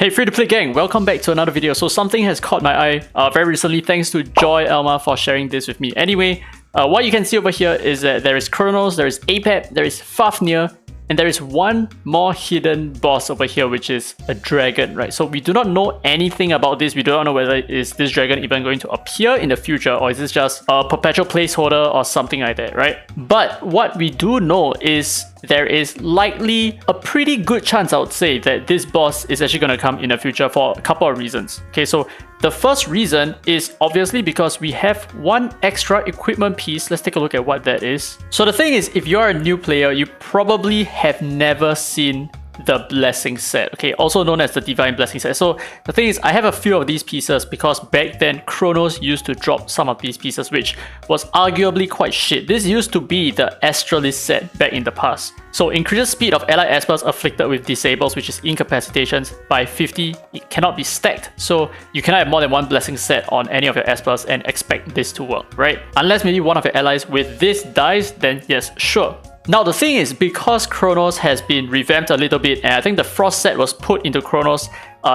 Hey free-to-play gang, welcome back to another video. So something has caught my eye very recently, thanks to Joy Elma for sharing this with me. Anyway, what you can see over here is that there is Kronos, there is Apep, there is Fafnir, and there is one more hidden boss over here, which is a dragon, right? So we do not know anything about this. We do not know whether is this dragon even going to appear in the future, or is this just a perpetual placeholder or something like that, right? But what we do know is there is likely a pretty good chance, I would say, that this boss is actually going to come in the future for a couple of reasons. Okay, so the first reason is obviously because we have one extra equipment piece. Let's take a look at what that is. So the thing is, if you're a new player, you probably have never seen the blessing set, okay, also known as the divine blessing set. So the thing is, I have a few of these pieces because back then Kronos used to drop some of these pieces, which was arguably quite shit. This used to be the Astralis set back in the past. So increases speed of allied Espers afflicted with disables, which is incapacitations, by 50. It cannot be stacked, so you cannot have more than one blessing set on any of your Espers and expect this to work, right? Unless maybe one of your allies with this dies, then yes, sure. Now the thing is, because Kronos has been revamped a little bit, and I think the Frost set was put into Kronos,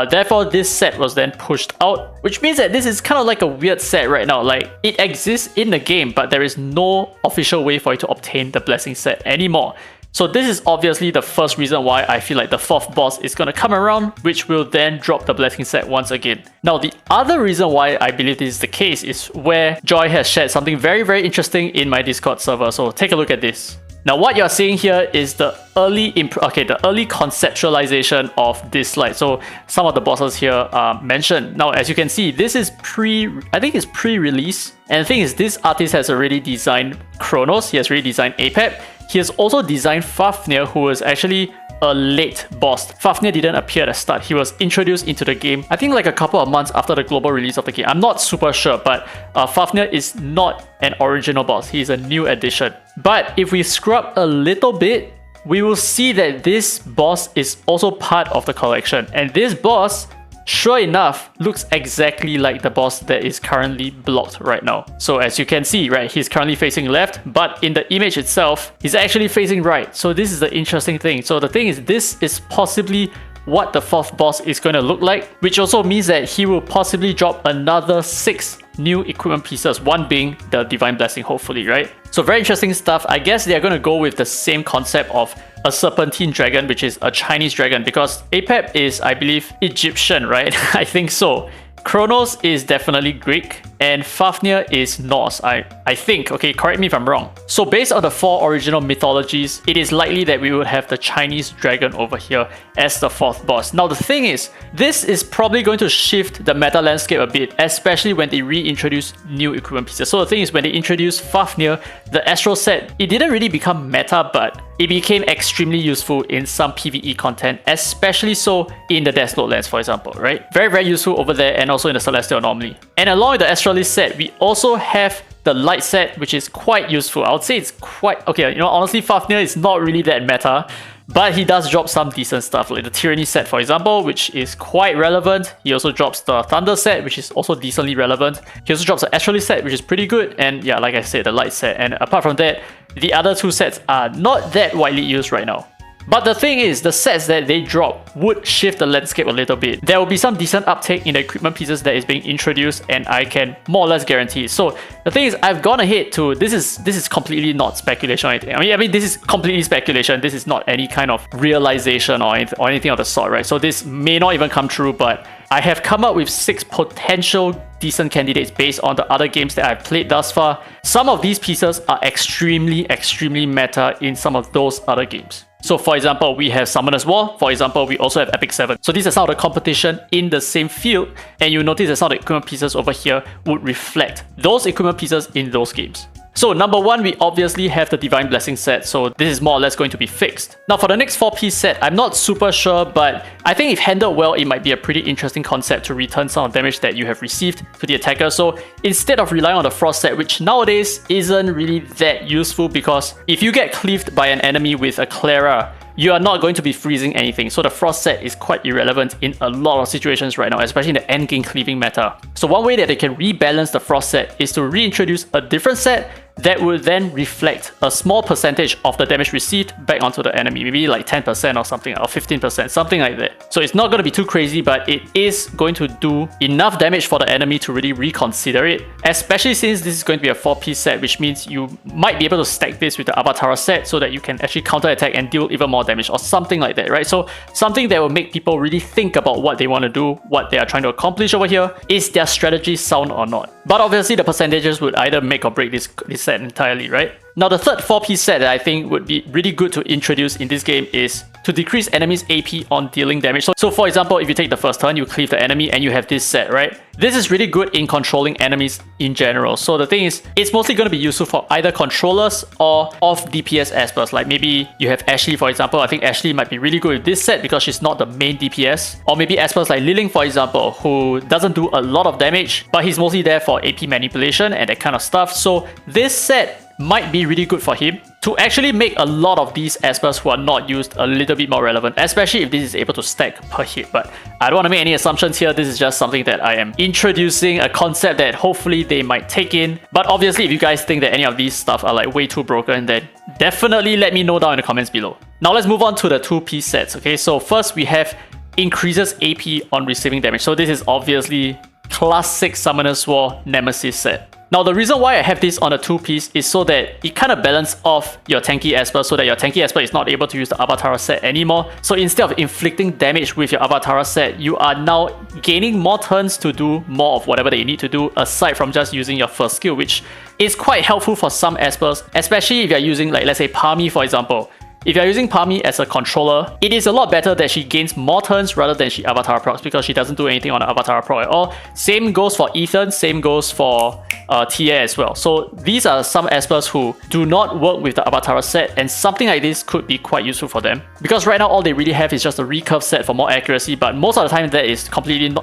therefore this set was then pushed out, which means that this is kind of like a weird set right now. Like, it exists in the game, but there is no official way for you to obtain the blessing set anymore. So this is obviously the first reason why I feel like the fourth boss is going to come around, which will then drop the blessing set once again. Now the other reason why I believe this is the case is where Joy has shared something very interesting in my Discord server. So take a look at this. Now what you're seeing here is the early conceptualization of Dislyte. So some of the bosses here are mentioned. Now as you can see, this is pre-release. And the thing is, this artist has already designed Kronos, he has already designed Apep. He has also designed Fafnir, who was actually a late boss. Fafnir didn't appear at the start. He was introduced into the game, I think like a couple of months after the global release of the game. I'm not super sure, but Fafnir is not an original boss. He's a new addition. But if we scrub a little bit, we will see that this boss is also part of the collection. And this boss, sure enough, looks exactly like the boss that is currently blocked right now. So as you can see, right, he's currently facing left, but in the image itself, he's actually facing right. So this is the interesting thing. So the thing is, this is possibly what the fourth boss is going to look like, which also means that he will possibly drop another 6 new equipment pieces, one being the divine blessing, hopefully, right? So very interesting stuff. I guess they're going to go with the same concept of a serpentine dragon, which is a Chinese dragon, because Apep is, I believe, Egyptian, right? I think so. Kronos is definitely Greek, and Fafnir is Norse, I think. Okay, correct me if I'm wrong. So based on the 4 original mythologies, it is likely that we would have the Chinese dragon over here as the fourth boss. Now the thing is, this is probably going to shift the meta landscape a bit, especially when they reintroduce new equipment pieces. So the thing is, when they introduced Fafnir, the Astral set, it didn't really become meta, but it became extremely useful in some PvE content, especially so in the Death Note lands, for example, right? Very useful over there, and also in the Celestial Anomaly. And along with the Astralis set, we also have the Light set, which is quite useful. I would say it's quite... okay, you know, honestly, Fafnir is not really that meta, but he does drop some decent stuff, like the Tyranny set, for example, which is quite relevant. He also drops the Thunder set, which is also decently relevant. He also drops the Astralis set, which is pretty good. And yeah, like I said, the Light set. And apart from that, the other 2 sets are not that widely used right now. But the thing is, the sets that they drop would shift the landscape a little bit. There will be some decent uptake in the equipment pieces that is being introduced, and I can more or less guarantee. So the thing is, I've gone ahead to... This is completely not speculation or anything. I mean, this is completely speculation. This is not any kind of realization or anything of the sort, right? So this may not even come true, but I have come up with 6 potential decent candidates based on the other games that I've played thus far. Some of these pieces are extremely meta in some of those other games. So for example, we have Summoner's War. For example, we also have Epic 7. So these are some of the competition in the same field, and you'll notice that some of the equipment pieces over here would reflect those equipment pieces in those games. So number 1, we obviously have the Divine Blessing set, so this is more or less going to be fixed. Now for the next 4-piece set, I'm not super sure, but I think if handled well, it might be a pretty interesting concept to return some of the damage that you have received to the attacker. So instead of relying on the Frost set, which nowadays isn't really that useful, because if you get cleaved by an enemy with a Clara, you are not going to be freezing anything. So the Frost set is quite irrelevant in a lot of situations right now, especially in the endgame cleaving meta. So one way that they can rebalance the Frost set is to reintroduce a different set that would then reflect a small percentage of the damage received back onto the enemy, maybe like 10% or something, or 15%, something like that. So it's not going to be too crazy, but it is going to do enough damage for the enemy to really reconsider it, especially since this is going to be a 4-piece set, which means you might be able to stack this with the Avatara set so that you can actually counter-attack and deal even more damage or something like that, right? So something that will make people really think about what they want to do, what they are trying to accomplish over here. Is their strategy sound or not? But obviously the percentages would either make or break this set entirely, right? Now the third 4-piece set that I think would be really good to introduce in this game is to decrease enemies' AP on dealing damage. So for example, if you take the first turn, you cleave the enemy and you have this set, right? This is really good in controlling enemies in general. So the thing is, it's mostly going to be useful for either controllers or off DPS Espers. Like maybe you have Ashley, for example. I think Ashley might be really good with this set because she's not the main DPS. Or maybe Espers like Liling, for example, who doesn't do a lot of damage, but he's mostly there for AP manipulation and that kind of stuff. So this set might be really good for him to actually make a lot of these Espers who are not used a little bit more relevant, especially if this is able to stack per hit. But I don't want to make any assumptions here. This is just something that I am introducing, a concept that hopefully they might take in. But obviously, if you guys think that any of these stuff are like way too broken, then definitely let me know down in the comments below. Now let's move on to the 2-piece sets. Okay, so first we have increases AP on receiving damage. So this is obviously classic Summoner's War Nemesis set. Now the reason why I have this on a 2-piece is so that it kind of balances off your tanky Esper so that your tanky Esper is not able to use the Avatara set anymore. So instead of inflicting damage with your Avatara set, you are now gaining more turns to do more of whatever that you need to do aside from just using your first skill, which is quite helpful for some Espers, especially if you're using, like, let's say Palmy, for example. If you're using Palmy as a controller, it is a lot better that she gains more turns rather than she Avatar procs because she doesn't do anything on the Avatar proc at all. Same goes for Ethan, same goes for Tia as well. So these are some Espers who do not work with the Avatara set, and something like this could be quite useful for them. Because right now all they really have is just a recurve set for more accuracy, but most of the time that is completely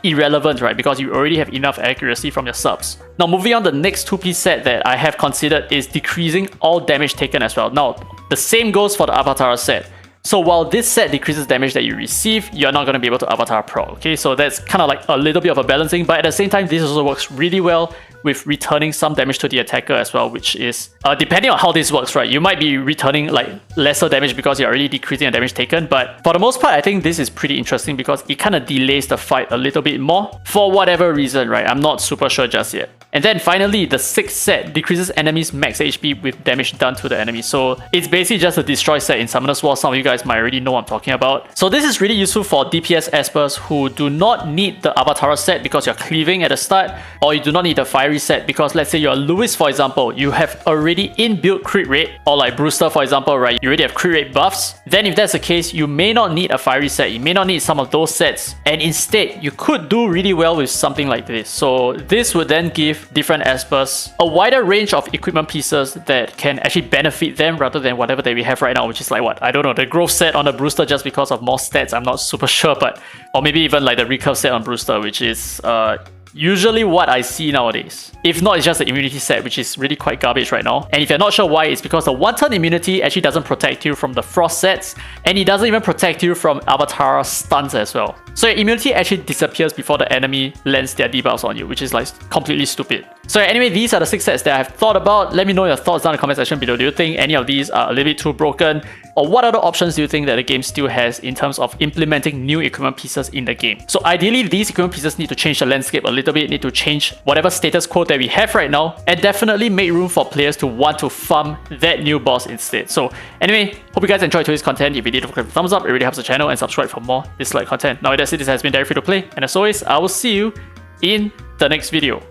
irrelevant, right? Because you already have enough accuracy from your subs. Now moving on, the next 2-piece set that I have considered is decreasing all damage taken as well. Now the same goes for the Avatara set. So while this set decreases damage that you receive, you're not going to be able to Avatar proc, okay? So that's kind of like a little bit of a balancing, but at the same time, this also works really well with returning some damage to the attacker as well, which is, depending on how this works, right? You might be returning like lesser damage because you're already decreasing the damage taken, but for the most part, I think this is pretty interesting because it kind of delays the fight a little bit more for whatever reason, right? I'm not super sure just yet. And then finally, the 6th set decreases enemies' max HP with damage done to the enemy. So it's basically just a destroy set in Summoner's War. Some of you guys might already know what I'm talking about. So this is really useful for DPS Espers who do not need the Avatara set because you're cleaving at the start, or you do not need the fiery set because let's say you're Lewis, for example, you have already inbuilt crit rate, or like Brewster, for example, right? You already have crit rate buffs. Then if that's the case, you may not need a fiery set. You may not need some of those sets. And instead, you could do really well with something like this. So this would then give different Espers a wider range of equipment pieces that can actually benefit them rather than whatever that we have right now, which is like what? I don't know, the growth set on the Brewster just because of more stats. I'm not super sure, but or maybe even like the recurve set on Brewster, which is usually what I see nowadays. If not, it's just the immunity set, which is really quite garbage right now. And if you're not sure why, it's because the 1-turn immunity actually doesn't protect you from the frost sets, and it doesn't even protect you from Avatar stuns as well. So your immunity actually disappears before the enemy lands their debuffs on you, which is like completely stupid. So anyway, these are the 6 sets that I've thought about. Let me know your thoughts down in the comment section below. Do you think any of these are a little bit too broken? Or what other options do you think that the game still has in terms of implementing new equipment pieces in the game? So ideally, these equipment pieces need to change the landscape a little bit, need to change whatever status quo that we have right now, and definitely make room for players to want to farm that new boss instead. So anyway, hope you guys enjoyed today's content. If you did, don't forget to thumbs up. It really helps the channel, and subscribe for more Dislyte content. Now that's it. This has been Derry Free to Play, and as always, I will see you in the next video.